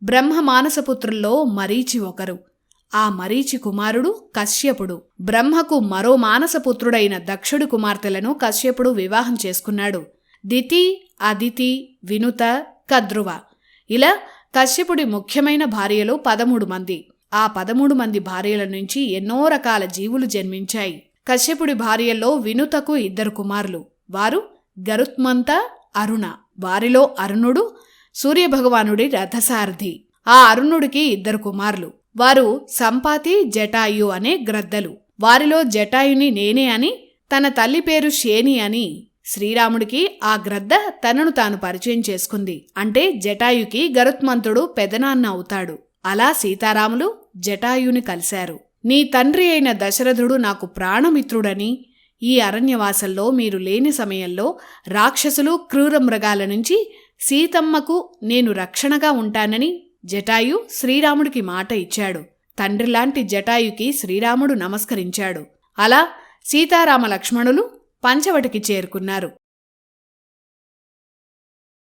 బ్రహ్మ మానసపుత్రుల్లో మరీచి ఒకరు. ఆ మరీచి కుమారుడు కశ్యపుడు. బ్రహ్మకు మరో మానసపుత్రుడైన దక్షుడి కుమార్తెలను కశ్యపుడు వివాహం చేసుకున్నాడు. దితి, అదితి, వినుత, కద్రువ. ఇలా కశ్యపుడి ముఖ్యమైన భార్యలు 13 మంది. ఆ 13 మంది భార్యల నుంచి ఎన్నో రకాల జీవులు జన్మించాయి. కశ్యపుడి భార్యల్లో వినుతకు 2 కుమారులు. వారు గరుత్మంత, అరుణ. వారిలో అరుణుడు సూర్యభగవానుడి రథసారథి. ఆ అరుణుడికి 2 కుమారులు. వారు సంపాతి, జటాయు అనే గ్రద్దలు. వారిలో జటాయుని నేనే అని, తన తల్లి పేరు శేని అని శ్రీరాముడికి ఆ గ్రద్ద తనను తాను పరిచయం చేసుకుంది. అంటే జటాయుకి గరుత్మంతుడు పెదనాన్న అవుతాడు. అలా సీతారాములు జటాయుని కలిశారు. నీ తండ్రి అయిన దశరథుడు నాకు ప్రాణమిత్రుడని, ఈ అరణ్యవాసంలో మీరు లేని సమయంలో రాక్షసులు, క్రూర మృగాల నుంచి సీతమ్మకు నేను రక్షణగా ఉంటానని జటాయు శ్రీరాముడికి మాట ఇచ్చాడు. తండ్రిలాంటి జటాయుకి శ్రీరాముడు నమస్కరించాడు. అలా సీతారామ లక్ష్మణులు పంచవటికి చేరుకున్నారు.